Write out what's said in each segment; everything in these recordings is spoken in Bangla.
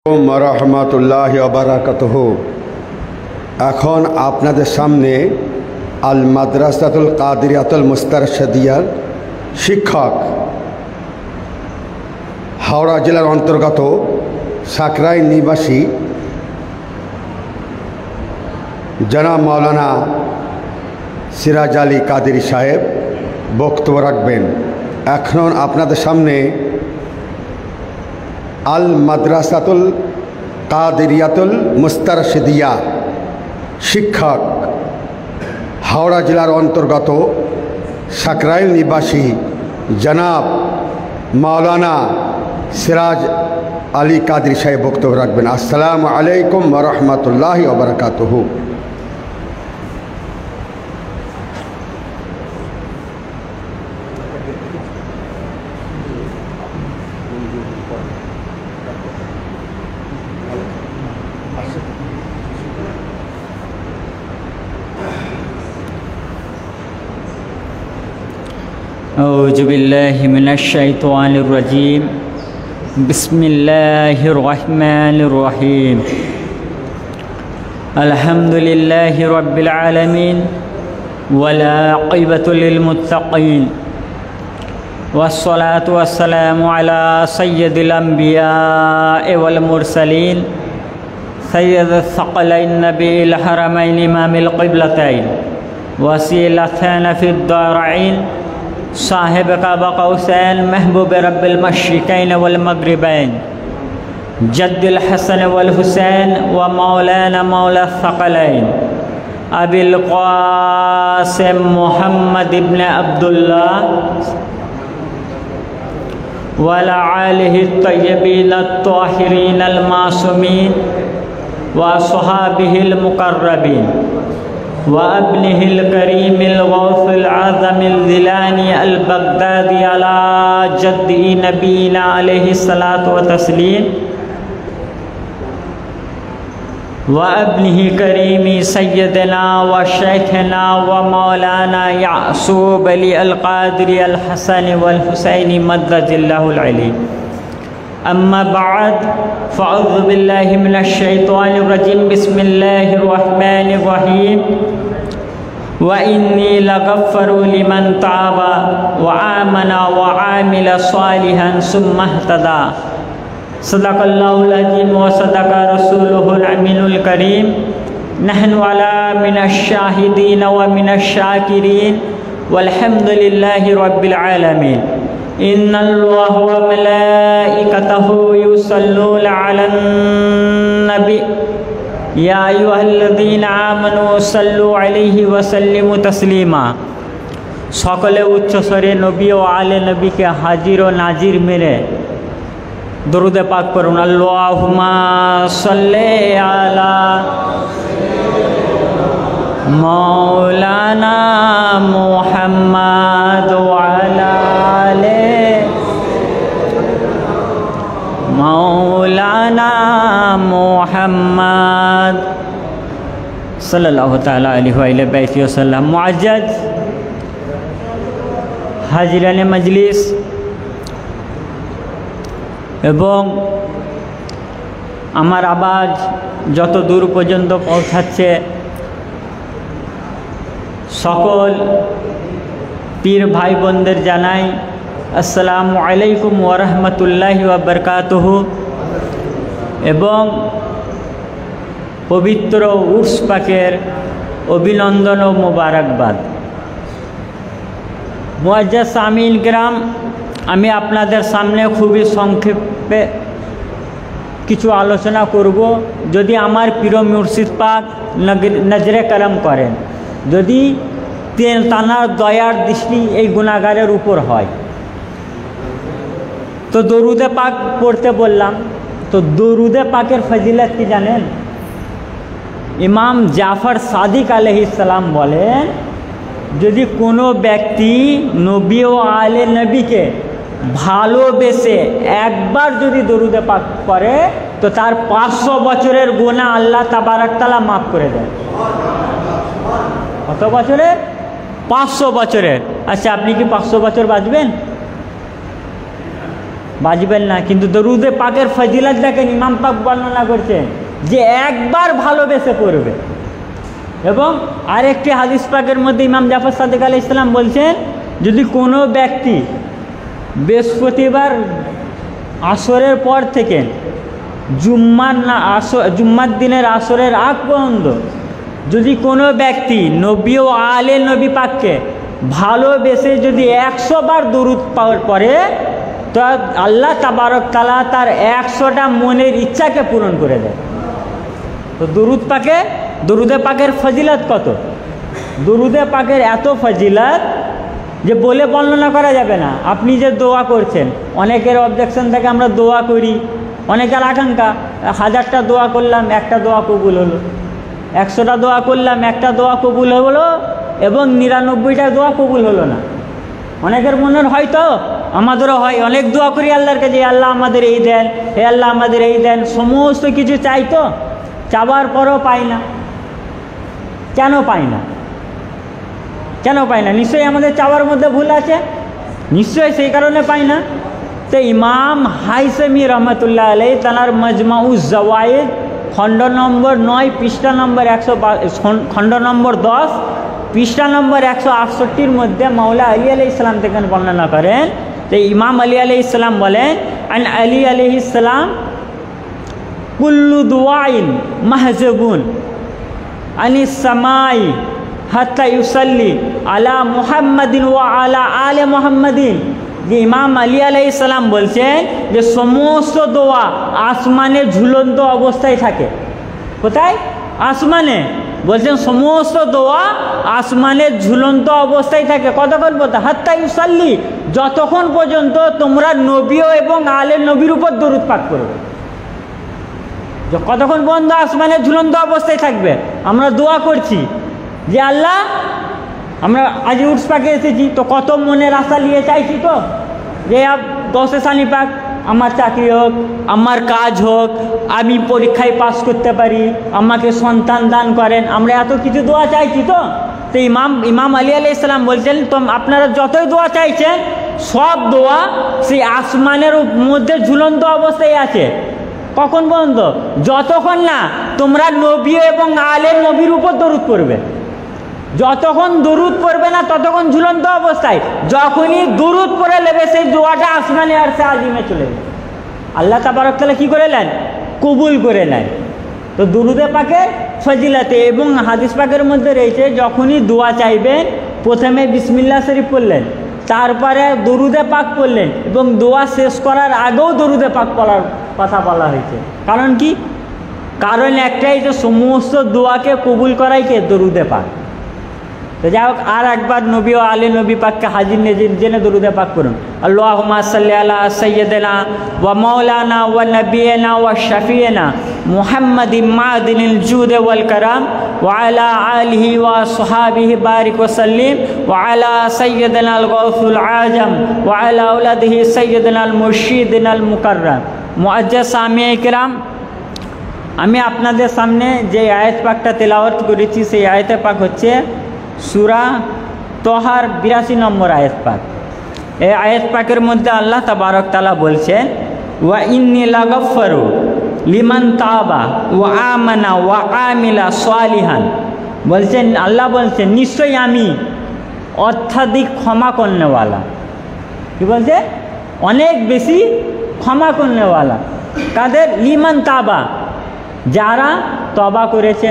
রহমতুল্লাহি ওয়া বারাকাতুহু। এখন আপনাদের সামনে আল মাদ্রাসাতুল কাদিরিয়াতুল মুস্তারশিদিয়ার শিক্ষক, হাওড়া জেলার অন্তর্গত সাকরাইল নিবাসী জনাব মাওলানা সিরাজ আলী কাদেরী সাহেব বক্তব্য রাখবেন। এখন আপনাদের সামনে আল মাদ্রাসাতুল কাদিরিয়াতুল মুস্তারশিদিয়া শিক্ষক, হাওড়া জেলার অন্তর্গত সাকরাইল নিবাসী জনাব মাওলানা সিরাজ আলী কাদেরী সাহেব বক্তব্য রাখবেন। আসসালামু আলাইকুম ওয়া রাহমাতুল্লাহি ওয়া বারাকাতুহু। أعوذ بالله من الشيطان الرجيم بسم الله الرحمن الرحيم الحمد لله رب العالمين والعاقبة للمتقين والصلاة والسلام على سيد الأنبياء والمرسلين سيد الثقلين نبي الحرمين إمام القبلتين وسيلتنا في الدارين साहिब काबा कौसैन महबूब रब्बिल मशरिकैन वल मगरिबैन जद्दिल हसन वल हुसैन व मौलाना मौला थक़लैन अबिल क़ासिम मुहम्मद इब्न अब्दुल्लाह वल आलिहि तय्यबीन अत्ताहिरीन अल मासूमीन व अस्हाबिहिल मुक़र्रबीन व अब्निहिल करीमिल गौसिल आज़मिल ज़िलानी अल बगदादी अला जद्दी नबीना अलैहि सलातु व तस्लीम व अब्निहि करीमी सय्यदना व शेखना व मौलाना यासूब अली अल क़ादिरी अल हसन वल हुसैनी मद्दजिल्लाहुल अली। अम्मा बाद फ़अऊज़ु बिल्लाहि मिनश शैतानिर रजीम बिस्मिल्लाहिर रहमानिर रहीम व इन्नी लगफ़्फ़ारु लिमन ताबा व आमना व आमिला सालिहन सुम्मा इह्तदा। सदक़ल्लाहुल अज़ीम व सदक़ा रसूलुहुल अमीनुल करीम। नहनु अला मिनश शाहिदीन व मिनश शाकिरीन वल्हम्दुलिल्लाहि रब्बिल आलमीन। इन्नल्लाह व मलाइकतहु युसल्लूना अलन नबी या अय्युहल्लज़ीना आमनू सल्लु अलैहि व सल्लिमू तस्लीमा। सकले उच्च स्वरे नबी व आले नबी के हाजिर व नाजिर मेरे दुरूद पाक पढ़ुन। अल्लाहुम्मा सल्ले अला मौलाना मुहम्मद व अला आले मौलाना मुहम्मद सल्लल्लाहु ताला अलैहि वसल्लम। मुअज्जज हाजिराने मजलिस এবং আমার আওয়াজ যত দূর পর্যন্ত পৌঁছাচ্ছে সকল পীর ভাই বোনদের জানাই আসসালামু আলাইকুম ওয়া রাহমাতুল্লাহি ওয়া বারাকাতুহু এবং পবিত্র উর্স পাকের অভিনন্দন ও মোবারকবাদ। মুআজ্জাজ সামিন কিরাম, আমি আপনাদের সামনে খুবই সংক্ষেপে কিছু আলোচনা করব। যদি আমার প্রিয় মুর্শিদ পাক নজরে করম করেন, যদি তানার দয়ার দৃষ্টি এই গুনাহগারের উপর হয়, তো দরুদে পাক পড়তে বললাম। তো দরুদে পাকের ফজিলত কি জানেন? ইমাম জাফর সাদিক আলাইহিস সালাম বলেন, যদি কোনো ব্যক্তি নবী ও আলে নবীকে ভালোবেসে একবার যদি দরুদে পাক করে তো তার 500 বছরের গুনাহ আল্লাহ তাবারক তাআলা মাফ করে দেন। কত বছরের? 500 বছরের। আচ্ছা, আপনি কি 500 বছর বাঁচবেন? বাজবেন না। কিন্তু দরুদে পাকের ফজিলত দেখেন, ইমাম পাক বর্ণনা করছেন যে একবার ভালোবেসে পড়বে। এবং আরেকটি হাদিস পাকের মধ্যে ইমাম জাফর সাদিক আলাইহিস সালাম বলছেন, যদি কোনো ব্যক্তি বৃহস্পতিবার আসরের পর থেকে জুম্মার দিনের আসরের আগ পর্যন্ত যদি কোনো ব্যক্তি নবী ও আলে নবী পাককে ভালোবেসে যদি 100 বার দরুদ পড়ে, তো আল্লাহ তাবারক তাআলা তার 100টা মনের ইচ্ছাকে পূরণ করে দেয়। তো দরুদে পাকের ফজিলত কত! দরুদে পাকের এত ফজিলত যে বলে বর্ণনা করা যাবে না। আপনি যে দোয়া করছেন, অনেকের অবজেকশন থাকে আমরা দোয়া করি, অনেকের আকাঙ্ক্ষা 1000টা দোয়া করলাম, একটা দোয়া কবুল হলো, 100টা দোয়া করলাম, একটা দোয়া কবুল হলো, এবং 99টা দোয়া কবুল হলো না। অনেকের মনের হয়তো, আমাদেরও হয়, অনেক দোয়া করি আল্লাহর কাছে, আল্লাহ আমাদের এই দেন, হে আল্লাহ আমাদের এই দেন, সমস্ত কিছু চাই, তো চাবার পরও পাই না। কেন পাই না? কেন পাই না? নিশ্চয়ই আমাদের চাওয়ার মধ্যে ভুল আছে, নিশ্চয়ই সেই কারণে পাই না। তো ইমাম হাইসেমি রহমতুল্লাহ আলাইহি তাঁর মজমাউজ জাওয়ায়েদ খণ্ড নম্বর 9 পৃষ্ঠা নম্বর খণ্ড নম্বর 10 পৃষ্ঠা নম্বর 168 মধ্যে মাওলা আলী আলাইহিস সালাম থেকে বর্ণনা করেন। তো ইমাম আলী আলাইহিস সালাম বলেন, আন আলী আলাইহিস সালাম কুল্লু দুআইন মাহজুবুন আনিস সামাই হাত্তা ইউসাল্লি আলা মুহাম্মাদিন ওয়া আলা আলে মুহাম্মাদিন। যে ইমাম আলী আলাইহিস সালাম বলছেন যে সমস্ত দোয়া আসমানে ঝুলন্ত অবস্থায় থাকে। কোথায়? আসমানে। বলছেন সমস্ত দোয়া আসমানের ঝুলন্ত অবস্থায় থাকে। কতক্ষণ পর্যন্ত? হাত্তা ইউসাল্লি, যতক্ষণ পর্যন্ত তোমরা নবী এবং আলে নবীর উপর দরুদ পাক করবে। কতক্ষণ পর্যন্ত আসমানের ঝুলন্ত অবস্থায় থাকবে? আমরা দোয়া করছি যে আল্লাহ, আমরা আজ উর্স পাকে এসেছি, তো কত মনের আশা নিয়ে চাইছি, তো যে গৌসে সানি পাক আমার চাকরি হোক, আমার কাজ হোক, আমি পরীক্ষায় পাস করতে পারি, আমাকে সন্তান দান করেন, আমরা এত কিছু দোয়া চাইছি। তো ইমাম আলী আলাইহিস সালাম বলছেন, তো আপনারা যতই দোয়া চাইছেন সব দোয়া সেই আসমানের মধ্যে ঝুলন্ত অবস্থায় আছে। কখন পর্যন্ত? যতক্ষণ না তোমরা নবী এবং আলে নবীর উপর দরুদ পড়বে। যতক্ষণ দরুদ পড়বে না ততক্ষণ ঝুলন্ত অবস্থায়। যখনই দরুদ পড়ে নেবে সেই দোয়াটা আসমানে আরশে আজিমে চলে যাবে। আল্লাহ তাবারক তাআলা কি করে নেন? কবুল করে নেন। তো দরুদে পাকের ফজিলতে এবং হাদিস পাকের মধ্যে রয়েছে, যখনই দোয়া চাইবেন প্রথমে বিসমিল্লাহ শরীফ পড়লেন, তারপরে দরুদে পাক পড়লেন, এবং দোয়া শেষ করার আগেও দরুদে পাক পড়ার কথা বলা হয়েছে। কারণ কি? কারণ একটাই, যে সমস্ত দোয়াকে কবুল করাই কে? দরুদে পাক। তো যাই হোক, আর একবার নবী ও আলে নবী পাককে হাজির নাজির জেনে দরুদে পাক করুন। আল্লাহুম্মা সাল্লি আলা সাইয়্যিদিনা ওয়া মাওলানা ওয়া নাবিয়িনা ওয়া শাফিয়িনা মুহাম্মাদিন মাদিনিল জুদ ওয়াল কারাম ওয়া আলা আলিহি ওয়া সাহাবিহি বারিক ওয়া সাল্লিম ওয়া আলা সাইয়্যিদিনা আল গাউসুল আজম ওয়া আলা আওলাদিহি সাইয়্যিদিনা আল মুরশিদিনা আল মুকাররম। মুআজ্জাজ সামিঈ কিরাম, আমি আপনাদের সামনে যে আয়াত পাকটা তেলাওয়াত করেছি, সেই আয়াতে পাক হচ্ছে সূরা তহার 82 নম্বর আয়াত পাক। এই আয়াত পাকের মধ্যে আল্লাহ তাবারক তাআলা বলছেন, ওয়া ইন্নী লাগাফফারু লিমান তাবা ওয়া আমানা ওয়া আমিলা সালিহান। বলছেন, আল্লাহ বলছেন, নিশ্চয়ই আমি অত্যাধিক ক্ষমা করনেওয়ালা। কি বলছে? অনেক বেশি ক্ষমা করনেওয়ালা। কাদের? লিমান তাবা, যারা তবা করেছে,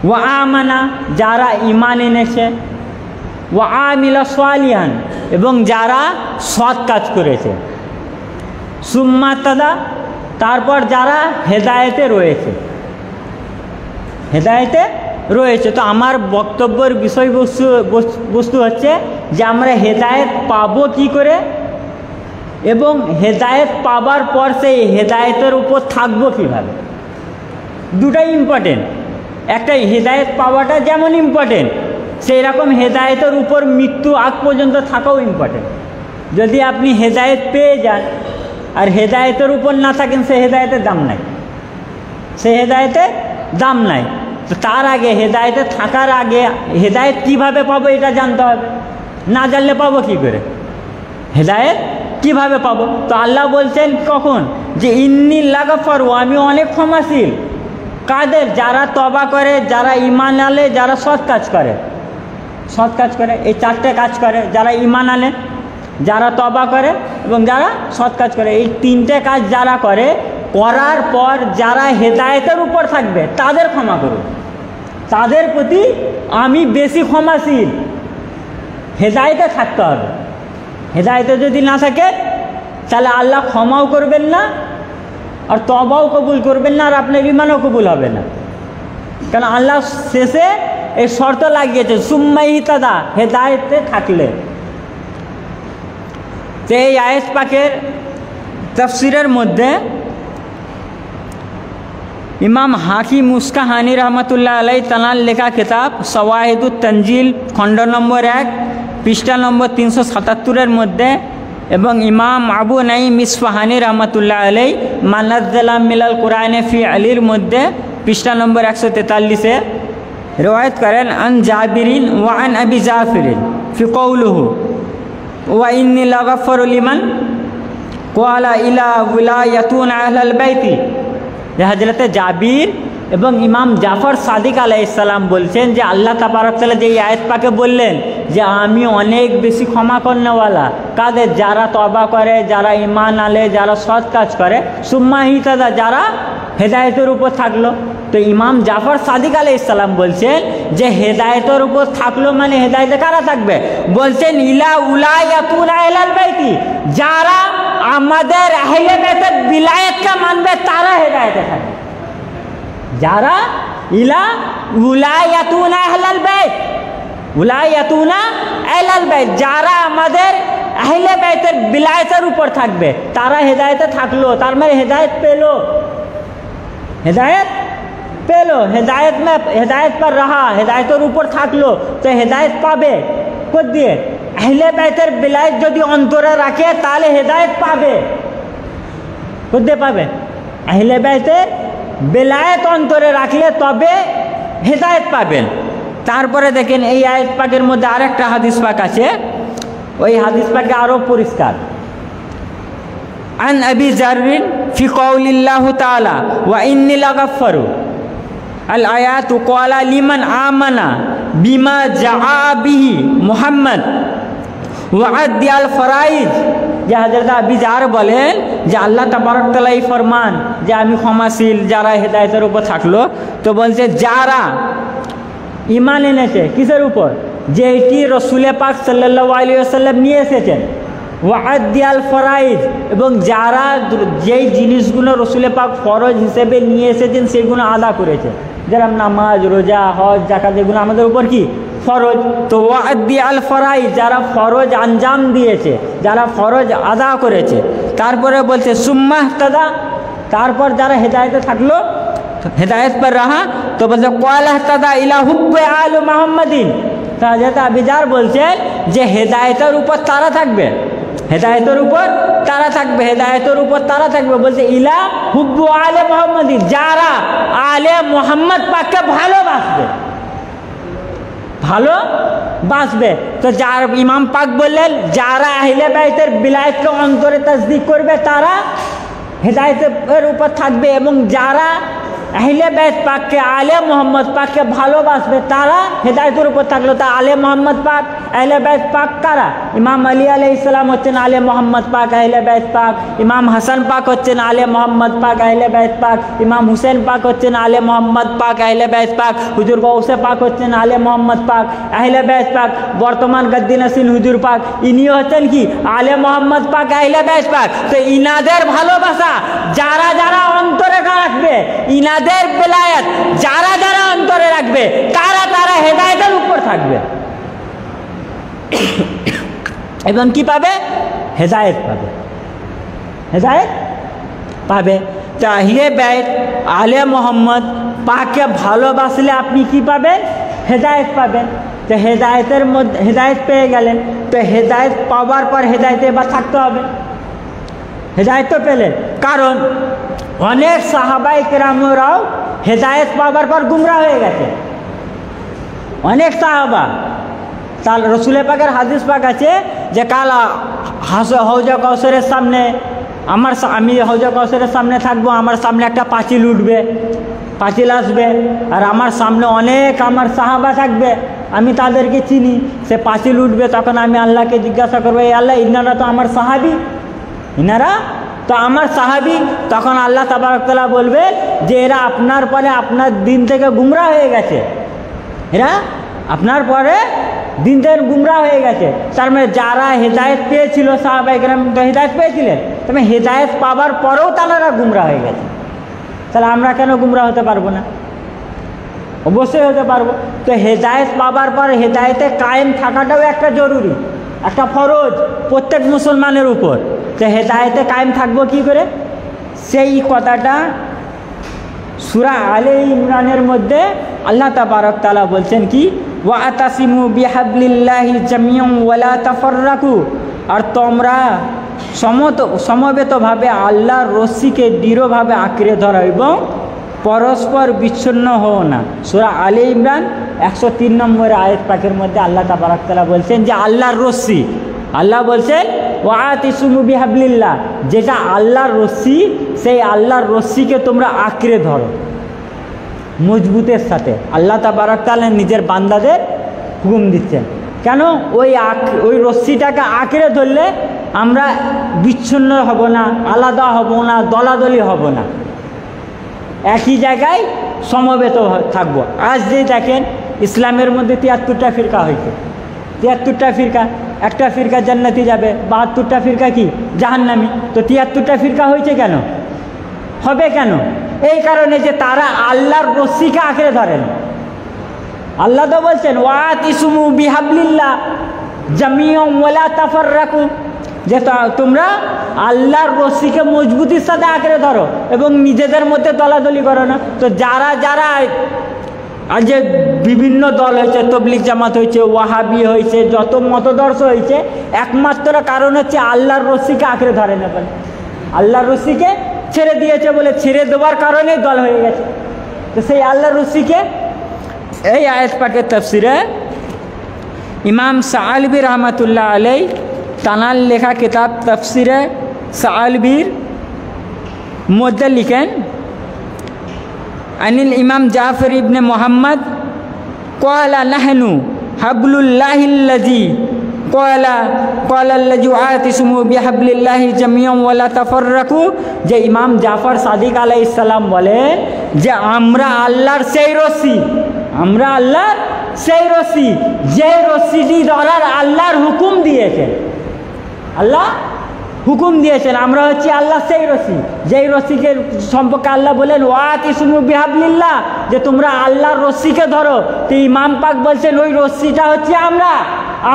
ওয়া আমানা, যারা ঈমান এনেছে, ওয়া আমিলা সালিহান, এবং যারা সৎ কাজ করেছে, সুম্মা তাদা, তারপর যারা হেদায়েতে রয়েছে। হেদায়েতে রয়েছে। তো আমার বক্তব্যের বিষয়বস্তু হচ্ছে যে আমরা হেদায়েত পাবো কি করে, এবং হেদায়েত পাবার পর সেই হেদায়েতের উপর থাকবো কীভাবে। দুটাই ইম্পর্টেন্ট। একটা হেদায়েত পাওয়াটা যেমন ইম্পর্টেন্ট, সেই রকম হেদায়েতের উপর মৃত্যু আগ পর্যন্ত থাকাও ইম্পর্টেন্ট। যদি আপনি হেদায়েত পেয়ে যান আর হেদায়েতের উপর না থাকেন, সে হেদায়েতের দাম নাই, সে হেদায়েতের দাম নাই। তো তার আগে হেদায়েতে থাকার আগে হেদায়েত কীভাবে পাবো এটা জানতে হবে। না জানলে পাবো কী করে? হেদায়েত কিভাবে পাবো? তো আল্লাহ বলছেন কখন যে ইন্নী লাগাফারু, আমি অনেক ক্ষমাশীল। কাদের? যারা তবা করে, যারা ঈমান আনে, যারা সৎ কাজ করে। সৎ কাজ করে এই চারটে কাজ করে, যারা ঈমান আনে, যারা তবা করে এবং যারা সৎ কাজ করে। এই তিনটে কাজ যারা করে, করার পর যারা হেদায়েতের উপর থাকবে তাদের ক্ষমা করুন, তাদের প্রতি আমি বেশি ক্ষমাশীল। হেদায়েতে থাকতে হবে। হেদায়েতে যদি না থাকে তাহলে আল্লাহ ক্ষমাও করবেন না, আর তবাও কবুল করবেন না, আর আপনার ঈমানও কবুল হবে না। কারণ আল্লাহ শেষে এই শর্ত লাগিয়েছে সুম্মা ইহতাদা, হেদায়েতে থাকলে। তো এই আয়াত পাকের তাফসীরের মধ্যে ইমাম হাকিম মুস্কাহানি রহমতুল্লাহ আলাই তানার লেখা কিতাব সওয়াহিদুত তানজিল খণ্ড নম্বর 1 পৃষ্ঠা নম্বর 377 মধ্যে, এবং ইমাম আবু নাঈম ইসফাহানি রহমতুল্লাহ আলাই মানাজ্জালা মিলাল কুরআনে ফি আলির মধ্যে পৃষ্ঠা নম্বর 143 রওয়ায়াত করেন আন জাবিরিন ওয়া আন আবি জাফরিন ফি কওলুহু ওয়া ইন্নী লাগাফারু লিমান ক্বালা ইলা ওয়ালায়াতুন আহলাল বাইতি। হযরতে জাবির এবং ইমাম জাফর সাদিক আলাইহিস সালাম বলছেন যে আল্লাহ তাবারক তাআলা যে আয়াত পাকে বললেন যে আমি অনেক বেশি ক্ষমা করনেওয়ালা। কাদের? যারা তওবা করে, যারা ঈমান আনে, যারা সৎ কাজ করে। সুম্মা ইহতাদা, যারা হেদায়েতের উপর থাকলো। তো ইমাম জাফর সাদিক আলাইহিস সালাম বলছেন যে হেদায়েতের উপর থাকলো মানে হেদায়েতে কারা থাকবে? বলছেন ইলা উলায়াতুন আহলাল বাইতি, যারা আমাদের আহলে বাইতের বিলায়াতকে মানবে তারা হেদায়েতে থাকবে। যারা ইলা উলায়াতুনা আহলাল বাইত, উলায়াতুনা আহলাল বাইত, যারা আমাদের আহলে বাইতের বিলায়াতের উপর থাকবে তারা হেদায়েতে থাকলো। তার মানে হেদায়েত পেলো, হেদায়েত পেলো, হেদায়েত पर रहा, হেদায়েতের উপর থাকলো। তো হেদায়েত পাবে কোথ দিয়ে? আহলে বাইতের বিলায়াত যদি অন্তরে রাখে তাহলে হেদায়েত পাবে। কোথ দিয়ে পাবে? আহলে বাইতের বেলায়েত অন্তরে রাখলে তবে হেদায়েত পাবেন। তারপরে দেখেন এই আয়াত পাকের মধ্যে আরেকটা হাদিস পাক আছে, ওই হাদিস পাকে আরও পরিষ্কার। আন আবি জাররিন ফি কওলিল্লাহু তাআলা ওয়া ইন্নী লাগাফারু আল আয়াতু ক্বালা লিমান আমানা বিমা জাআ বিহি মুহাম্মদ ওয়া আদি আল ফরাইজ। যে হযরত আবি জার বলেন যে আল্লাহ তাবারক তাআলা এই ফরমান যে আমি ক্ষমাশীল যারা হেদায়েতের উপর থাকলো। তো বলছে যারা ঈমান এনেছে কিসের উপর? যেটি রাসূল পাক সাল্লাল্লাহু আলাইহি ওয়াসাল্লাম নিয়ে এসেছেন। ওয়া আদি আল ফরাইজ, এবং যারা যেই জিনিসগুলো রাসূল পাক ফরজ হিসেবে নিয়ে এসেছেন সেগুলো আদা করেছে, যেরকম নামাজ, রোজা, হজ, যাকাত, এগুলো আমাদের উপর কি ফরজ। তো ওয়াদি আল ফরাইজ, যারা ফরজ আঞ্জাম দিয়েছে, যারা ফরজ আদা করেছে। তারপরে বলছে সুম্মা ইহতাদা, তারপর যারা হেদায়েতে থাকলো, হেদায়েত पर रहा। তো বলছে ক্বালা ইহতাদা ইলা হুব্বি আল মুহাম্মাদিন। তো হযরত আবি জার বলছেন যে হেদায়েতের উপর তারা থাকবে, হেদায়েতের উপর তারা থাকবে, হেদায়েতের উপর তারা থাকবে। বলছে ইলা হুব্বু আলে মুহাম্মাদিন, যারা আলে মুহাম্মদ পাককে ভালোবাসবে, ভালোবাসবে। তো যার ইমাম পাক বললেন যারা আহলে বাইতের বিলায়াতকে অন্তরে তাসদিক করবে তারা হেদায়েতের উপর থাকবে, এবং যারা আহলে বাইত পাককে, আলে মোহাম্মদ পাককে ভালোবাসবে তারা হেদায়েতের উপর থাকলো। তা আলে মোহাম্মদ পাক, আহলে বাইত পাক কারা? ইমাম আলী আলাইহিস সালাম হচ্ছেন আলে মোহাম্মদ পাক, আহলে বাইত পাক। ইমাম হাসান পাক হচ্ছেন আলে মোহাম্মদ পাক, আহলে বাইত পাক। ইমাম হুসেন পাক হচ্ছেন আলে মোহাম্মদ পাক, আহলে বাইত পাক। হুজুর গৌসে পাক হচ্ছেন আলে মোহাম্মদ পাক, আহলে বাইত পাক। বর্তমান গদ্দি নসিল হুজুর পাক, ইনি হচ্ছেন কি আলে মোহাম্মদ পাক, আহলে বাইত পাক। তো ইনাদের ভালোবাসা যারা যারা অন্তরে রাখবে, ইনাদের বেলায়েত যারা যারা অন্তরে রাখবে তারা তারা হেদায়েতের উপর থাকবে এবং কি পাবে? হেদায়েত পাবে, হেদায়েত পাবে। তো আহলে বাইত, আলে মোহাম্মদ পাককে ভালোবাসলে আপনি কি পাবেন? হেদায়েত পাবেন। তো হেদায়েতের মধ্যে হেদায়েত পেয়ে গেলেন, তো হেদায়েত পাওয়ার পর হেদায়েতে এবার থাকতে হবে। হেদায়েত তো পেলেন, কারণ অনেক সাহাবায়ে কেরামরাও হেদায়েত পাওয়ার পর গুমরাহ হয়ে গেছে। অনেক সাহাবা, তার রাসূল পাকের হাদিস পাক আছে যে কালা হৌজা কৌশলের সামনে আমি হৌজা কৌশলের সামনে থাকবো, আমার সামনে একটা পাঁচিল উঠবে, পাঁচিল আসবে, আর আমার সামনে অনেক আমার সাহাবা থাকবে, আমি তাদেরকে চিনি, সে পাঁচিল উঠবে, তখন আমি আল্লাহকে জিজ্ঞাসা করবো, এই আল্লাহ ইনারা তো আমার সাহাবি, ইনারা তো আমার সাহাবি। তখন আল্লাহ তাবারক তাআলা বলবে যে এরা আপনার পরে আপনার দিন থেকে গুমরা হয়ে গেছে, এরা আপনার পরে দিন থেকে গুমরা হয়ে গেছে। তার মানে যারা হেদায়েত পেয়েছিল, সাহাবায়ে কেরাম তো হেদায়েত পেয়েছিলেন, তবে হেদায়েত পাবার পরেও তারা গুমরা হয়ে গেছে। তাহলে আমরা কেন গুমরা হতে পারবো না? অবশ্যই হতে পারবো। তো হেদায়েত পাবার পর হেদায়েতে কায়েম থাকাটাও একটা জরুরি, একটা ফরজ প্রত্যেক মুসলমানের উপর। তো হেদায়েতে কায়েম থাকবো কি করে? সেই কথাটা সূরা আলে ইমরানের মধ্যে আল্লাহ তাবারক তাআলা বলছেন কি, ওয়াতাসিমু বিহাবলিল্লাহি জামিয়ান ওয়ালা তাফাররাকু, আর তোমরা সমবেতভাবে আল্লাহর রশ্মিকে দৃঢ়ভাবে আঁকড়ে ধরো এবং পরস্পর বিচ্ছিন্ন হও না। সূরা আলে ইমরান 103 নম্বর আয়াত পাকের মধ্যে আল্লাহ তাবারক তাআলা বলছেন যে আল্লাহর রশ্মি, আল্লাহ বলছেন ওয়াতাসিমু বিহাবলিল্লাহ, যেটা আল্লাহর রশ্মি, সেই আল্লাহর রশ্মিকে তোমরা আঁকড়ে ধরো মজবুতের সাথে। আল্লাহ তাবারক তাআলা নিজের বান্দাদের হুকুম দিচ্ছেন, কেন? ওই রশ্মিটাকে আঁকড়ে ধরলে আমরা বিচ্ছিন্ন হব না, আলাদা হব না, দলাদলি হব না, একই জায়গায় সমবেত থাকবো। আজ যে দেখেন ইসলামের মধ্যে 73টা ফিরকা হয়েছে, 73টা ফিরকা, একটা ফিরকা জান্নাতি যাবে, 72টা ফিরকা কি জাহান্নামী। তো 73টা ফিরকা হয়েছে কেন, হবে কেন? এই কারণে যে তারা আল্লাহর রশ্মিকে আঁকড়ে ধরেন। আল্লাহ তো বলছেন ওয়াতাসিমু বিহাবলিল্লাহ জামিয়ান ওয়ালা তাফাররাকু, যে তোমরা আল্লাহর রশ্মিকে মজবুতির সাথে আঁকড়ে ধরো এবং নিজেদের মধ্যে দলাদলি করো না। তো যারা আর যে বিভিন্ন দল হয়েছে, তবলিগ জামাত হয়েছে, ওয়াহাবি হয়েছে, যত মতদর্শ হয়েছে, একমাত্র কারণ হচ্ছে আল্লাহর রশ্মিকে আঁকড়ে ধরে না বলে, আল্লাহর রশ্মিকে ছেড়ে দিয়েছে বলে, ছেড়ে দেওয়ার কারণে দল হয়ে গেছে। তো সেই আল্লাহর রশ্মিকে এই আয়াত পাকের তাফসিরে ইমাম সাআলবী রহমাতুল্লাহ আলাইহি তানার লেখা কিতাব তাফসিরে সাআলবীর মধ্যে লিখেন, আনিল ইমাম জাফর ইবনে মুহাম্মদ ক্বালা নাহনু হাবলুল্লাহিল্লাযী ক্বালাল্লাযী ওয়াতাসিমু বিহাবলিল্লাহি জামিয়ান ওয়ালা তাফাররাকু, যে ইমাম জাফর সাদিক আলাইহিস সালাম বলেন যে আমরা আল্লাহর সেই রশ্মি, আমরা আল্লাহর সেই রশ্মি, যে রশ্মিটি ধরার আল্লাহর হুকুম দিয়েছেন, আল্লাহ হুকুম দিয়েছেন, আমরা হচ্ছে আল্লাহ সেই রশ্মি, যেই রশ্মিকে সম্পর্কে আল্লাহ বলেন ওয়াতাসিমু বিহাবলিল্লাহ, যে তোমরা আল্লাহর রশ্মিকে ধরো। তো ইমাম পাক বলছেন ওই রশ্মিটা হচ্ছে আমরা,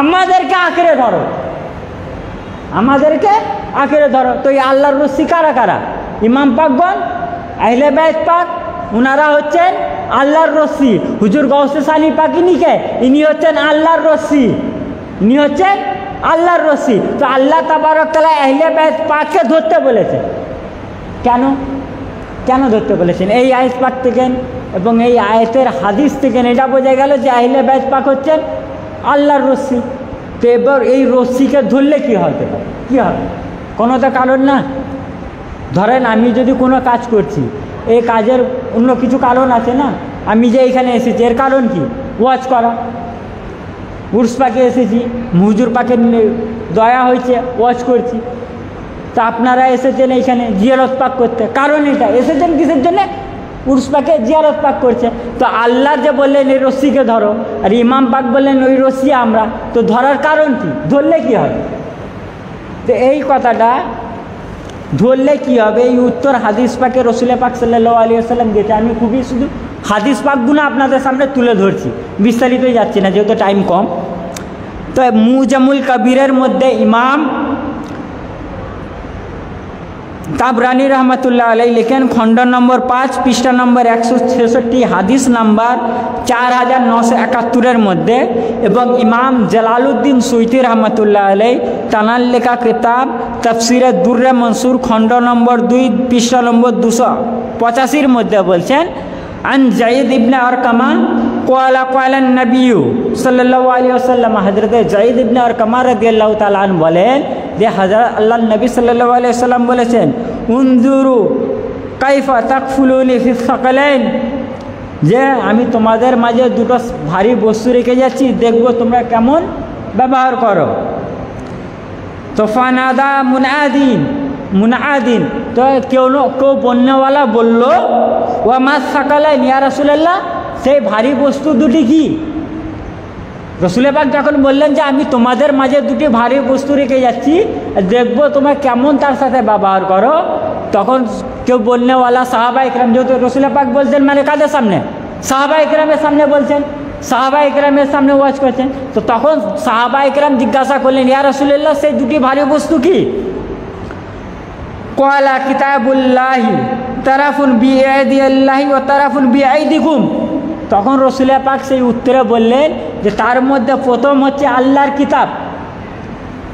আমাদেরকে আঁকড়ে ধরো, আমাদেরকে আঁকড়ে ধরো। তো এই আল্লাহর রশ্মি কারা কারা? ইমাম পাকগণ, আহলে বাইত পাক, ওনারা হচ্ছেন আল্লাহর রশ্মি। হুজুর গাউসে সানি পাক ইনি হচ্ছেন আল্লাহর রশ্মি, ইনি হচ্ছেন আল্লাহর রশ্মি। তো আল্লাহ তাবারক তাআলা আহলে বাইত পাককে ধরতে বলেছেন, কেন ধরতে বলেছেন? এই আয়াত পাক থেকে এবং এই আয়াতের হাদিস থেকে এটা বোঝা গেল যে আহলে বাইত পাক হচ্ছেন আল্লাহর রশ্মি। তো এবার এই রশ্মিকে ধরলে কি হবে? কি হবে? কোনো তো কারণ না। ধরেন আমি যদি কোনো কাজ করছি, এই কাজের অন্য কিছু কারণ আছে না। আমি যে এখানে এসেছি এর কারণ কি? ওয়াজ করা। উর্স পাকে এসেছি, হুজুর পাকে দয়া হয়েছে, ওয়াজ করছি। তা আপনারা এসেছেন এইখানে জিয়ারত পাক করতে, কারণ এটা এসেছেন কিসের জন্য? উর্স পাকে জিয়ারত পাক করছে। তো আল্লাহ যে বললেন এই রশ্মিকে ধরো, আর ইমাম পাক বললেন ওই রশ্মি আমরা, তো ধরার কারণ কি? ধরলে কি হবে? তো এই কথাটা ধরলে কি হবে, এই উত্তর হাদিস পাকে রসুল পাক সাল্লাল্লাহু আলাইহি ওয়াসাল্লাম দিয়েছে। আমি খুবই শুধু হাদিস পাকগুলো আপনাদের সামনে তুলে ধরছি, বিস্তারিত যাচ্ছি না যেহেতু টাইম কম। তো মুজামুল কবিরের মধ্যে ইমাম তাবরানী রহমতুল্লাহ আলাইহি লেখেন, খণ্ড নম্বর 5 পৃষ্ঠা নম্বর 166, হাদিস নাম্বার 4971 মধ্যে, এবং ইমাম জালালউদ্দিন সুয়ুতী রহমতুল্লাহ আলাইহি তানার লেখা কিতাব তাফসিরে দুররে মনসুর খণ্ড নম্বর 2 পৃষ্ঠা নম্বর 285 মধ্যে বলছেন, আন যায়েদ ইবনে আরকামা ক্বালা নবী সাল্লাল্লাহু আলাইহি ওয়াসাল্লাম, হযরত যায়েদ ইবনে আরকাম রাদিয়াল্লাহু তাআলা আনহু বলেন যে হযরত আল্লাহর নবী সাল্লাল্লাহু আলাইহি ওয়াসাল্লাম বলেছেন, উনজুরু কাইফা তাকফুলুনি ফি সাকালাইন, যে আমি তোমাদের মাঝে দুটো ভারী বস্তু রেখে যাচ্ছি, দেখবো তোমরা কেমন ব্যবহার করো। তো ফানাদা মুনাদিন, তো কেউ বন্যাওয়ালা বলল, ওয়া মা সাকালাইন ইয়া রাসূলুল্লাহ, সেই ভারী বস্তু দুটি কি? রসুল পাক যখন বললেন যে আমি তোমাদের মাঝে দুটি ভারী বস্তু রেখে যাচ্ছি, দেখবো তোমরা কেমন তার সাথে ব্যবহার করো, তখন কেউ বলনেওয়ালা সাহাবা ইকরাম, যেহেতু রসুল পাক বলছেন মানে কাদের সামনে? সাহাবা ইকরামের সামনে বলছেন, সাহাবা ইকরামের সামনে ওয়াজ করছেন। তো তখন সাহাবা ইকরাম জিজ্ঞাসা করলেন, ইয়া রাসূলুল্লাহ, সেই দুটি ভারী বস্তু কি? ক্বালা কিতাবুল্লাহি তারাফুন বিয়াদিল্লাহি ওয়া তারাফুন বিআইদিকুম। তখন রসুল পাক সেই উত্তরে বললেন যে তার মধ্যে প্রথম হচ্ছে আল্লাহর কিতাব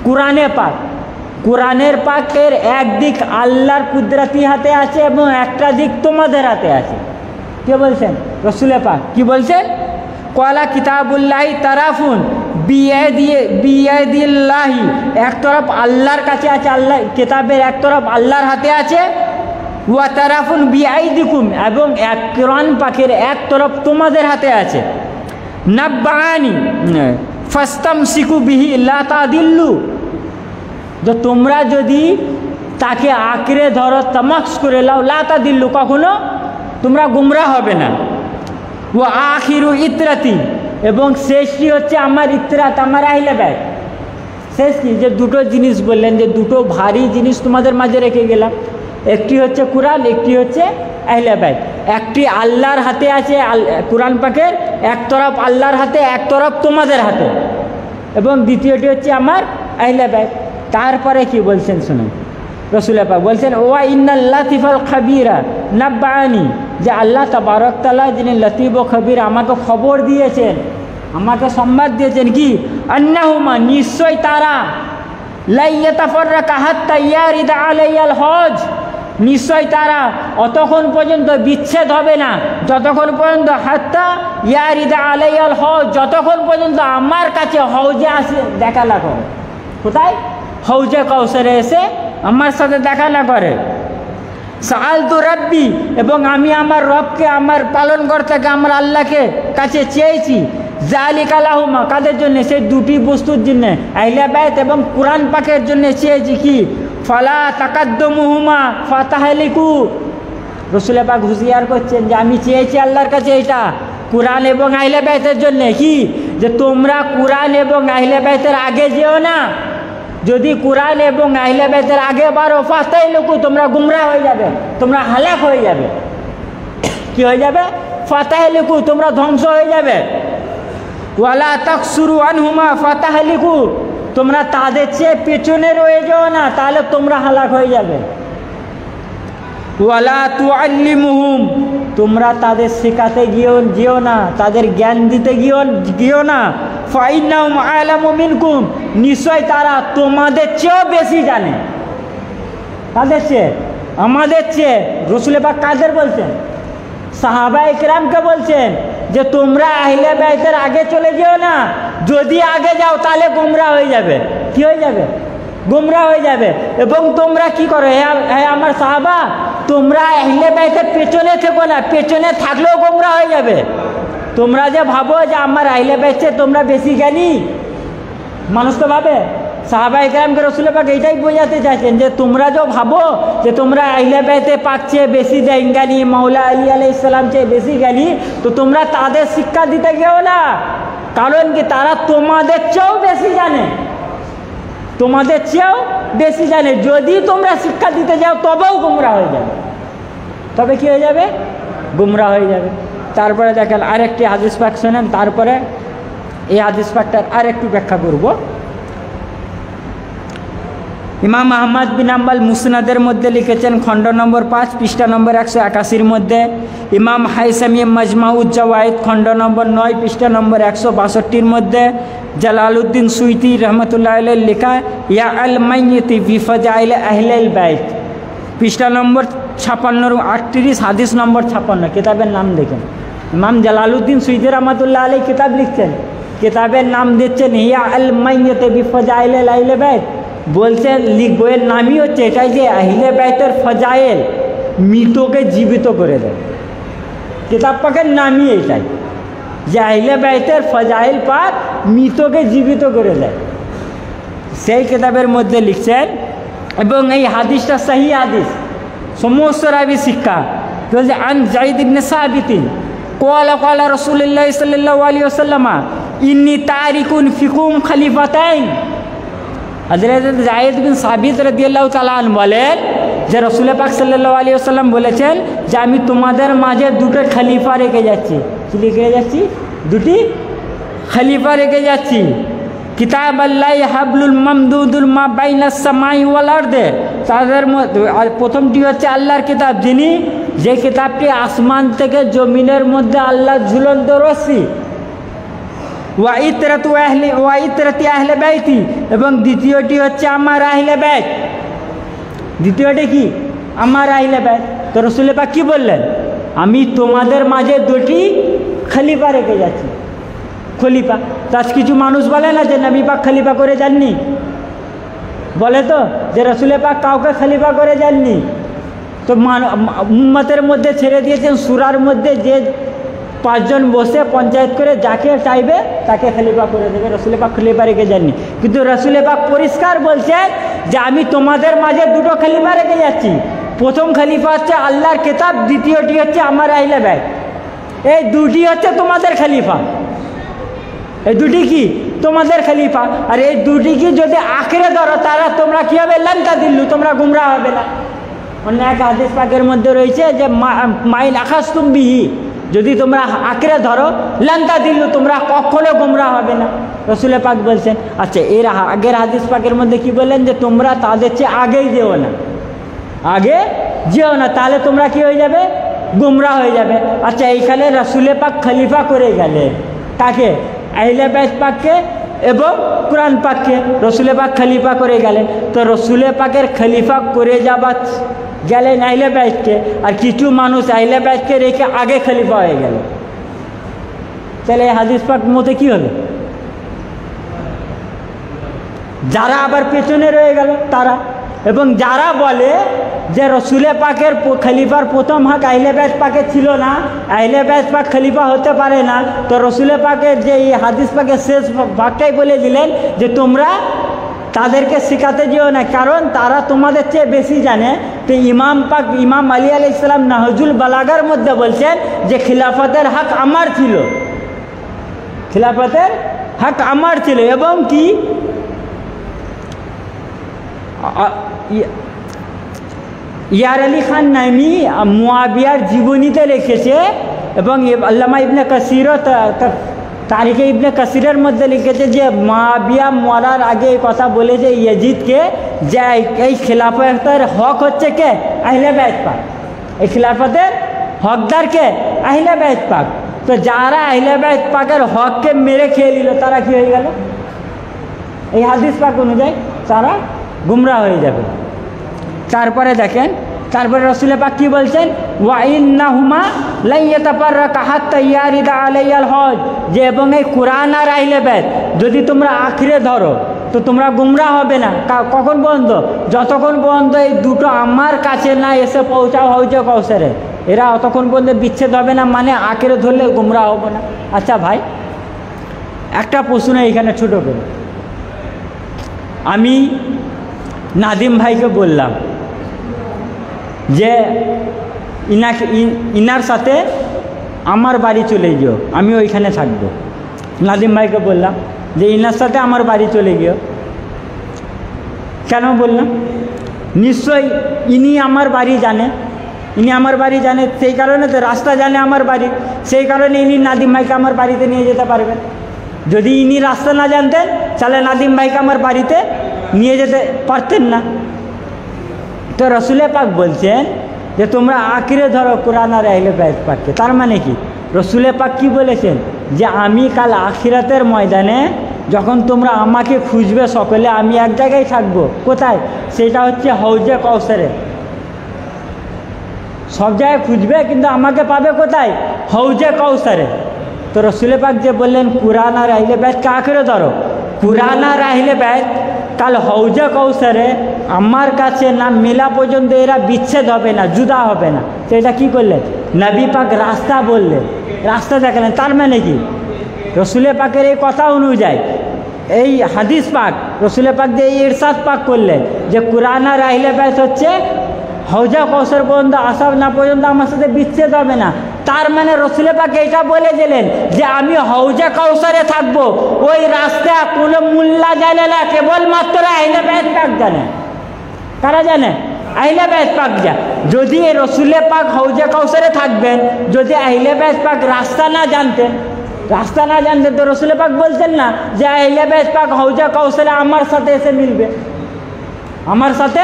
কুরআনে পাক। কুরআনের পাকের একদিক আল্লাহর কুদরতি হাতে আছে এবং একটা দিক তোমাদের হাতে আছে। কে বলছেন? রসুল পাক। কি বলছেন? ক্বালা কিতাবুল্লাহি তারাফুন বিয়াদিল্লাহি, এক তরফ আল্লাহর কাছে আছে, আল্লাহ কিতাবের এক তরফ আল্লাহর হাতে আছে, ওয়া তারাফুন বিআইদিকুম, এবং এক কোরআন পাকের এক তরফ তোমাদের হাতে আছে। নাব্বানি ফাস্তামসিকু বিহি লা তাদিল্লু, যে তোমরা যদি তাকে আঁকড়ে ধরো, তামাক্স করে লাও, লা তাদিল্লু, কখনো তোমরা গুমরা হবে না। ওয়া আখিরু ইতরাতি, এবং শেষটি হচ্ছে আমার ইতরাত, আমার আহলে বাইত। শেষ কি? যে দুটো জিনিস বললেন, যে দুটো ভারী জিনিস তোমাদের মাঝে রেখে গেলাম, একটি হচ্ছে কুরআন, একটি হচ্ছে আহলে বাইত। একটি আল্লাহর হাতে আছে, কুরআন পাকের এক তরফ আল্লাহর হাতে, এক তরফ তোমাদের হাতে, এবং দ্বিতীয়টি হচ্ছে আমার আহলে বাইত। তারপরে কি বলছেন শুনুন, রসুল পাক বলছেন, ওয়া ইন্নাল লাতিফাল খাবিরা নাব্বানি, যে আল্লাহ তাবারক তাআলা যিনি লতিফ ও খবির, আমাকে খবর দিয়েছেন, আমাকে সংবাদ দিয়েছেন কি? আন্নাহুমা, নিশ্চয় তারা, লা ইয়াতাফাররাকা হাত্তা ইয়ারিদা আলাইয়াল হজ, নিশ্চয় তারা অতক্ষণ পর্যন্ত বিচ্ছেদ হবে না, যতক্ষণ পর্যন্ত হাত্তা ইয়ারিদা আলাইয়াল হজ, যতক্ষণ পর্যন্ত আমার কাছে হৌজে আসে দেখা না করে। কোথায়? হৌজে কাউসারে এসে আমার সাথে দেখা না করে। সাআলতু রাব্বি, এবং আমি আমার রবকে, আমার পালনকর্তাকে, আমার আল্লাহকে কাছে চেয়েছি, যালিকা লাহুমা, কাদের জন্য? সেই দুটি বস্তুর জন্য, আহলে বাইত এবং কুরআন পাকের জন্য চেয়েছি কি? ফালা তাকাদ্দুমুহুমা ফাতাহলিকু, রসুল পাক হুঁশিয়ার করছেন যে আমি চেয়েছি আল্লাহর কাছে এটা কুরআন এবং আহলে বাইতের জন্য কি? যে তোমরা কুরআন এবং আহলে বাইতের আগে যেও না, যদি কুরআন এবং আহলে বাইতের আগে বারো, ফাতাহলিকু, তোমরা গুমরা হয়ে যাবে, তোমরা হালাক হয়ে যাবে। কি হয়ে যাবে? ফাতাহলিকু, তোমরা ধ্বংস হয়ে যাবে। ওয়ালা তাকসুরু আনহুমা ফাতাহলিকু, তোমরা তাদের চেয়ে পেছনে রয়ে যাও না, তাহলে তোমরা হালাক হয়ে যাবে। ওয়ালা তুআল্লিমুহুম, তোমরা তাদের শেখাতে যেও না, তাদের জ্ঞান দিতে গিয়েও না। ফাইন্নাহুম আ'লামু মিনকুম, নিশ্চয় তারা তোমাদের চেয়েও বেশি জানে। তাদের চেয়ে, আমাদের চেয়ে। রসুল পাক কাদের বলছেন? সাহাবা ইকরামকে বলছেন যে তোমরা আহলে বাইতের আগে চলে যেও না, যদি আগে যাও তাহলে গোমরা হয়ে যাবে। কি হয়ে যাবে? গোমরা হয়ে যাবে। এবং তোমরা কি করো, হ্যাঁ আমার সাহাবা, তোমরা আহলে বাইতের পেছনে থেকো না, পেছনে থাকলেও গোমরা হয়ে যাবে। তোমরা যে ভাবো যে আমার আহলে বাইতে তোমরা বেশি জ্ঞানী, মানুষ তো ভাবে। সাহাবা ইকরামকে রসুল পাক এইটাই বোঝাতে চাইছেন যে তোমরা যে ভাবো যে তোমরা আহলে বাইতে পাক চেয়ে বেশি জ্ঞানী, মাওলা আলী আলাইহিস সালাম চেয়ে বেশি জ্ঞানী, তো তোমরা তাদের শিক্ষা দিতে গেও না। কারণ কি? তারা তোমাদের চেয়েও বেশি জানে, তোমাদের চেয়েও বেশি জানে। যদি তোমরা শিক্ষা দিতে যাও তবেও গুমরা হয়ে যাবে। তবে কি হয়ে যাবে? গুমরা হয়ে যাবে। তারপরে দেখেন আরেকটি হাদিস পাক শোনেন, তারপরে এই হাদিস পাকটার আরেকটু ব্যাখ্যা করব। ইমাম আহমদ বিন হাম্বল মুসনাদের মধ্যে লিখেছেন, খণ্ড নম্বর 5 পৃষ্ঠা নম্বর 181 মধ্যে। ইমাম হাইসামি মাজমাউজ জাওয়াইদ খণ্ড নম্বর 9 পৃষ্ঠা নম্বর 162 মধ্যে। জালালউদ্দিন সুয়ুতি রহমতুল্লাহ আলাইহি লেখা ইয়া আল মাইয়িতি ফি ফাজাইল আহলিল বাইত, পৃষ্ঠা নম্বর 56 38, হাদিস নম্বর 56, কিতাবের নাম দেখেন। ইমাম জালালউদ্দিন সুয়ুতী রহমাতুল্লাহ আলাইহি কিতাব লিখছেন, কিতাবের নাম দিচ্ছেন হিয়া আল মাইয়াত বিফজাইল আহলে বাইত। বলছেন বইয়ের নামই হচ্ছে এটাই যে আহলে বাইতের ফজাইল, মৃতকে জীবিত করে দেয়। কিতাব পাকের নামই এটাই যে আহলে বাইতের ফজাইল পাক মৃতকে জীবিত করে দেয়। সেই কিতাবের মধ্যে লিখছেন, এবং এই হাদিসটা সহি হাদিস, সমস্ত রাবি শিক্ষা বলছে আন যায়েদ ইবনে সাবিতিন ক্বালা ক্বালা রাসূলুল্লাহ সাল্লাল্লাহু আলাইহি ওয়াসাল্লাম ইন্নী তারিকুন ফিকুম খলিফাতাইন। হযরত যায়েদ বিন সাবিত রাদিয়াল্লাহু তাআলা আনহু বলেন যে রাসূল পাক সাল্লাল্লাহু আলাইহি ওয়াসাল্লাম বলেছেন যে আমি তোমাদের মাঝে দুটো খলিফা রেখে যাচ্ছি। কি রেখে যাচ্ছি? দুটি খলিফা রেখে যাচ্ছি। কিতাব আল্লাহ হাবলুল মামদুদুল মা বাইনাস সামাই ওয়াল আরদে, তাদের মধ্যে প্রথমটি হচ্ছে আল্লাহর কিতাব, যিনি যে কিতাবটি আসমান থেকে জমিনের মধ্যে আল্লাহর ঝুলন্ত রশ্মি। ওয়া ইতরাতি আহলে বাইতি, এবং দ্বিতীয়টি হচ্ছে আমার আহলে বাইত। দ্বিতীয়টি কি? আমার আহলে বাইত। তো রাসূল পাক কি বললেন? আমি তোমাদের মাঝে দুটি খলিফা রেখে যাচ্ছি। খলিফা তো আজ কিছু মানুষ বলে না যে নবী পাক খলিফা করে যাননি, বলে তো যে রাসূল পাক কাউকে খলিফা করে যাননি। তো উম্মতের মধ্যে ছেড়ে দিয়েছেন সূরার মধ্যে যে 5 জন বসে পঞ্চায়েত করে যাকে চাইবে তাকে খলিফা করে দেবে। রাসূল পাক খলিফা রেখে যাননি, কিন্তু রাসূল পাক পরিষ্কার বলছেন যে আমি তোমাদের মাঝে দুটো খলিফা রেখে যাচ্ছি। প্রথম খলিফা হচ্ছে আল্লাহর কিতাব, দ্বিতীয়টি হচ্ছে আমার আহলে বাইত। এই দুটি হচ্ছে তোমাদের খলিফা। এই দুটি কি? তোমাদের খলিফা। আর এই দুটি কি যদি আঁকড়ে ধরো তারা তোমরা কি হবে? লান্তা দিল্লু, তোমরা গুমরা হবে না। অন্য এক হাদিস পাকের মধ্যে রয়েছে যে মাইন আখাজতুম বিহি, যদি তোমরা আঁকড়ে ধরো লান্তা দিল্লু, তোমরা কখনো গুমরা হবে না। রাসূল পাক বলছেন। আচ্ছা, এর আগের হাদিস পাকের মধ্যে কি বললেন? যে তোমরা তাদের চেয়ে আগেই যেও না, আগে যেও না, তাহলে তোমরা কি হয়ে যাবে? গুমরা হয়ে যাবে। আচ্ছা, এইখানে রাসূল পাক খলিফা করে গেলেন কাকে? আহলে বাইত পাককে এবং কোরআন পাককে রাসূল পাক খলিফা করে গেলেন। তো রাসূল পাকের খলিফা করে যাবার গেলেন আহলে বাইতকে, আর কিছু মানুষ আহলে বাইতকে রেখে আগে খলিফা হয়ে গেল। তাহলে এই হাদিস পাক মতে কি হলো? যারা আবার পেছনে রয়ে গেল তারা, এবং যারা বলে যে রাসূল পাকের খলিফার প্রথম হক আহলে বাইত পাকে ছিল না, আহলে বাইত পাক খলিফা হতে পারে না, তো রাসূল পাকের যে এই হাদিস পাকের শেষ ভাগটাই বলে দিলেন যে তোমরা তাদেরকে শেখাতে যেও না, কারণ তারা তোমাদের চেয়ে বেশি জানে। তো ইমাম আলী আলাইহিস সালাম নাহজুল বালাগার মধ্যে বলছেন যে খিলাফতের হক আমার ছিল, খিলাফতের হক আমার ছিল। এবং কি ইয়ার আলী খান নাইমি মুয়াবিয়ার জীবনীতে লিখেছে, এবং আল্লামা ইবনে কাসিরও তারিখে ইবনে কাসিরের মধ্যে লিখেছে যে মুয়াবিয়া মরার আগে এই কথা বলেছে ইয়াজিদকে যে এই খিলাফতের হক হচ্ছে কে? আহলে বাইত পাক। এই খিলাফতের হকদার কে? আহলে বাইত পাক। তো যারা আহলে বাইত পাকের হককে মেরে খেয়ে নিল তারা কি হয়ে গেল? এই হাদিস পাক অনুযায়ী তারা গুমরা হয়ে যাবে। তারপরে দেখেন, তারপরে রাসূল পাক কি বলছেন? ওয়া ইন্নাহুমা লা ইয়াতাফাররাকা হাত্তা ইয়ারিদা আলাইয়াল হজ, যে এবং এই কোরআন আর আহলে বাইত যদি তোমরা আঁকড়ে ধরো তো তোমরা গুমরা হবে না। কখন পর্যন্ত? যতক্ষণ পর্যন্ত এই দুটো আমার কাছে না এসে পৌঁছাও হওয়া কৌশলে, এরা অতক্ষণ পর্যন্ত বিচ্ছেদ হবে না, মানে আঁকড়ে ধরলে গুমরা হবো না। আচ্ছা ভাই, একটা প্রশ্ন এখানে ছোট করে, আমি নাদিম ভাইকে বললাম যে ইনার সাথে আমার বাড়ি চলে গিয়েও, আমি ওইখানে থাকবো। নাদিম ভাইকে বললাম যে ইনার সাথে আমার বাড়ি চলে গিয়েও। কেন বললাম? নিশ্চয়ই ইনি আমার বাড়ি জানে, ইনি আমার বাড়ি জানে, সেই কারণে তো রাস্তা জানে আমার বাড়ি, সেই কারণে ইনি নাদিম ভাইকে আমার বাড়িতে নিয়ে যেতে পারবেন। যদি ইনি রাস্তা না জানতেন তাহলে নাদিম ভাইকে আমার বাড়িতে নিয়ে যেতে পারতেন না। তো রাসূল পাক বলছেন যে তোমরা আঁকড়ে ধরো কোরআন আর আহলে বাইত পাককে। তার মানে কি? রাসূল পাক কি বলেছেন? যে আমি কাল আখিরাতের ময়দানে যখন তোমরা আমাকে খুঁজবে সকলে, আমি এক জায়গায় থাকবো। কোথায়? সেটা হচ্ছে হাউজে কাউসারে। সব জায়গায় খুঁজবে, কিন্তু আমাকে পাবে কোথায়? হৌজে কৌসারে। তো রসুল পাক যে বললেন কুরআন আর আহলে বাইতকে আঁকড়ে ধরো, কুরআন আর আহলে বাইত কাল হৌজে কৌসারে আমার কাছে না মিলা পর্যন্ত এরা বিচ্ছেদ হবে না, জুদা হবে না। তো এটা কী করলেন? নবী পাক রাস্তা বললেন, রাস্তা দেখালেন। তার মানে কি? রসুলের পাকের এই কথা অনুযায়ী এই হাদিস পাক, রসুলের পাক যে এই ইরশাদ পাক করলেন যে কুরআন আর আহলে বাইত হচ্ছে হৌজা কৌসার পর্যন্ত আসা না পর্যন্ত আমার সাথে বিচ্ছেদ হবে না। তার মানে রসুলের পাক এটা বলে দিলেন যে আমি হৌজা কৌসারে থাকবো, ওই রাস্তা কোনো মোল্লা জানে না, কেবলমাত্র আহলে বাইত পাক জানে। কারা জানে? আহলে বাইত পাক যা। যদি রসুলের পাক হৌজা কৌসারে থাকবেন, যদি আহলে বাইত পাক রাস্তা না জানতেন তো রসুলের পাক বলতেন না যে আহলে বাইত পাক হৌজা কৌসারে আমার সাথে এসে মিলবে, আমার সাথে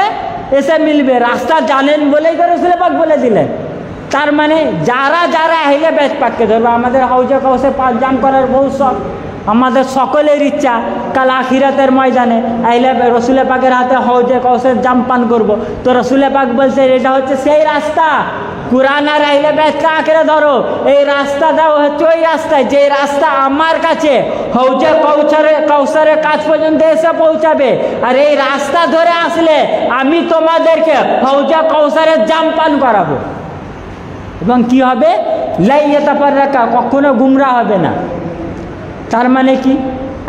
এসে মিলবে। রাস্তা জানেন বলেই তো রসুলের পাক বলে দিলেন। তার মানে যারা যারা আহলে বাইত পাককে ধরবে, আমাদের হৌজা কৌসার পাক জাম করার বহু শখ, আমাদের সকলের ইচ্ছা কাল আখিরাতের ময়দানে আহলে রসুলের পাকের হাতে হৌজে কৌসার জাম পান করবো। তো রসুলের পাক বলছে এটা হচ্ছে সেই রাস্তা, কুরআন আর আহলে বাইতকে আঁকড়ে ধরো। এই রাস্তাটাও হচ্ছে ওই রাস্তায় যে রাস্তা আমার কাছে হৌজে কৌসারের কাছ পর্যন্ত এসে পৌঁছাবে। আর এই রাস্তা ধরে আসলে আমি তোমাদেরকে হৌজে কৌসারের জাম পান করাবো। এবং কি হবে? লাইয়াতাফাররাকা, কখনো গুমরা হবে না। তার মানে কি?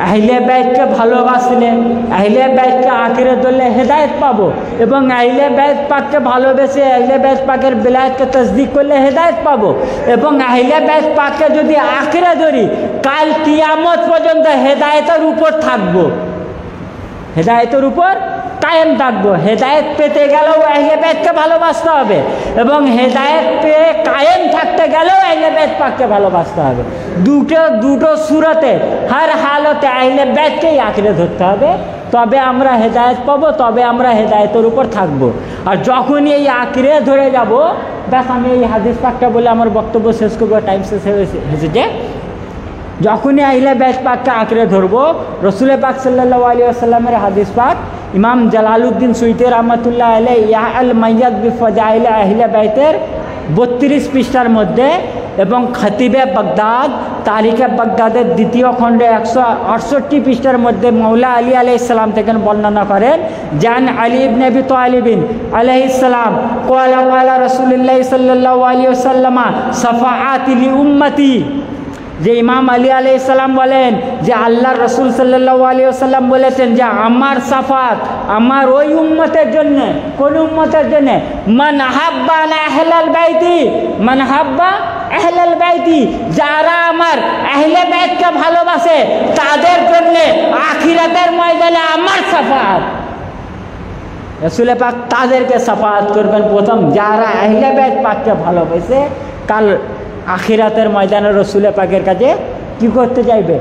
আহলে বাইতকে ভালোবাসলে, আহলে বাইতকে আঁকড়ে ধরলে হেদায়েত পাবো, এবং আহলে বাইত পাককে ভালোবেসে আহলে বাইত পাকের বেলায়েতকে তসদিক করলে হেদায়েত পাবো। এবং আহলে বাইত পাককে যদি আঁকড়ে ধরি, কাল কিয়ামত পর্যন্ত হেদায়েতের উপর থাকবো, হেদায়েতের উপর কায়েম থাকবো। হেদায়েত পেতে গেলেও আহলে বাইতকে ভালোবাসতে হবে, এবং হেদায়েত পেয়ে কায়েম থাকতে গেলেও আহলে বাইত পাককে ভালোবাসতে হবে। দুটো সুরতে হর হালতে আহলে বাইতকেই আঁকড়ে ধরতে হবে, তবে আমরা হেদায়েত পাবো, তবে আমরা হেদায়েতের উপর থাকবো। আর যখনই এই আঁকড়ে ধরে যাব, ব্যাস আমি এই হাদিস পাকটা বলে আমার বক্তব্য শেষ করবো, টাইম শেষ হয়েছে। যখনই আহলে বাইত পাককে আঁকড়ে ধরবো, রসুল পাক সাল্লাল্লাহু আলাইহি ওয়াসাল্লামের হাদিস পাক ইমাম জালালউদ্দিন সুয়ুতী রহমাতুল্লাহ আলাইহি ইয়া আল মাইয়াত বিফজাইল আহলে বাইতের 32 পৃষ্ঠার মধ্যে, এবং খতিবে বাগদাদ তারিখে বাগদাদের দ্বিতীয় খণ্ডে 168 পৃষ্ঠার মধ্যে মৌলা আলী আলাইহিস সালাম থেকে বর্ণনা করেন, জান আলী ইবনে আবি তালিব আলাইহিস সালাম ক্বালা ক্বালা রাসূলুল্লাহ সাল্লাল্লাহু আলাইহি ওয়াসাল্লাম সাফাআতি লি উম্মতি, যে ইমাম আলী আলাইহিস সালাম বলেন যে আল্লাহর রসুল সাল্লাল্লাহু আলাইহি ওয়াসাল্লাম বলেছেন যে আমার সাফাত আমার ওই উম্মতের জন্য। কোন উম্মতের জন্য? মান হাব্বা আহলাল বাইতি, মান হাব্বা আহলাল বাইতি, যারা আমার আহলে বাইতকে ভালোবাসে তাদের জন্য আখিরাতের ময়দানে আমার সাফাত। রাসূল পাক তাদেরকে সাফাত করবেন প্রথম, যারা আহলে বাইত পাককে ভালোবাসে কাল আখিরাতের ময়দানে রসুল পাকের কাছে কি করতে চাইবে?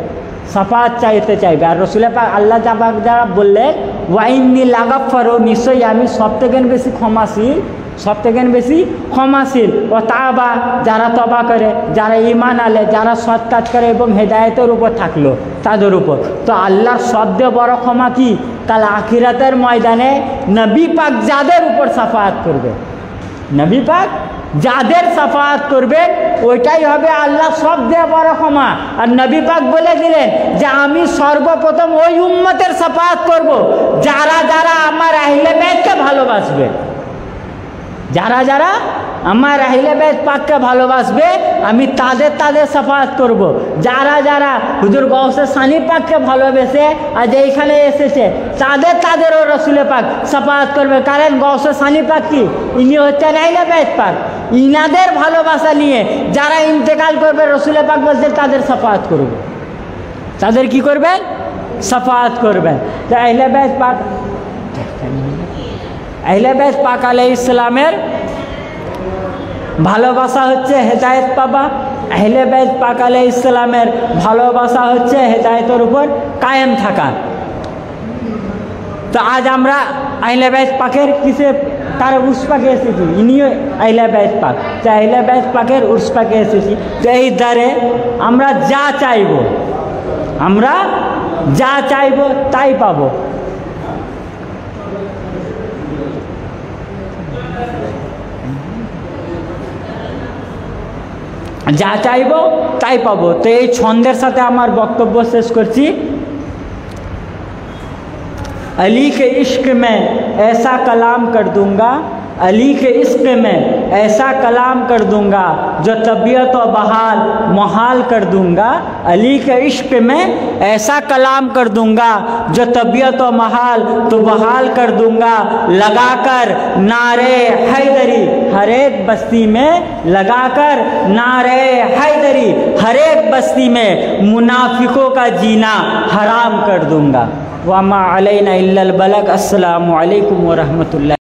সাফাত চাইতে চাইবে। আর রসুল পাক আল্লাহ পাক যারা বললেন ওয়াইন্নি লাগাফারু, নিশ্চয়ই আমি সব থেকে বেশি ক্ষমাশীল। ও তাবা, যারা তবা করে, যারা ঈমান আনে, যারা সৎ কাজ করে এবং হেদায়েতের উপর থাকলো তাদের উপর। তো আল্লাহর সবচেয়ে বড় ক্ষমা কি? কাল আখিরাতের ময়দানে নবী পাক যাদের উপর সাফাত করবে, নবী পাক যাদের সাফাত করবে ওইটাই হবে আল্লাহ সবচেয়ে বড় ক্ষমা। আর নবী পাক বলে দিলেন যে আমি সর্বপ্রথম ওই উম্মতের সাফাত করব যারা যারা আমার আহলে বাইতকে ভালোবাসবে, যারা যারা আমার আহলে বাইত পাককে ভালোবাসবে আমি তাদের সাফাত করব। যারা যারা হুজুর গৌসে সানি পাককে ভালোবেসে আজ এইখানে এসেছে তাদেরও রসুল পাক সাফাত করবে। কারণ গৌসে সানি পাক কি? ইনি হচ্ছেন আহলে বাইত পাক। ইনাদের ভালোবাসা নিয়ে যারা ইন্তেকাল করবে রসুল পাক বলছেন তাদের সাফাত করবে। তাদের কি করবেন? সাফাত করবেন। তো আহলে বাইত পাক, আহলে বাইত পাক আলাইহিস সালামের ভালোবাসা হচ্ছে হেদায়েত পাবা। আহলে বাইত পাক আলাইহিস সালামের ভালোবাসা হচ্ছে হেদায়েতের উপর কায়েম থাকা। তো আজ আমরা আহলে বাইত পাকের তার উর্স পাকে এসেছি, ইনিও আহলে বাইত পাক। তো আহলে বাইত পাকের উর্স পাকে এসেছি। তো এই দ্বারে আমরা যা চাইব তাই পাবো। যা চাইব তাই পাবো। তো এই ছন্দের সাথে আমার বক্তব্য শেষ করছি। अली के इश्क में ऐसा कलाम कर दूंगा, अली के इश्क में ऐसा कलाम कर दूंगा जो तबीयत और बहाल मुहाल कर दूंगा। अली के इश्क में ऐसा कलाम कर दूंगा जो तबीयत और महाल तो बहाल कर दूंगा। लगाकर नारे हैदरी हर एक बस्ती में, लगाकर नारे हैदरी हर एक बस्ती में मुनाफिकों का जीना हराम कर दूंगा। वमा अलैना इल्लल बलग। अस्सलामु अलैकुम व रहमतुल्लाह।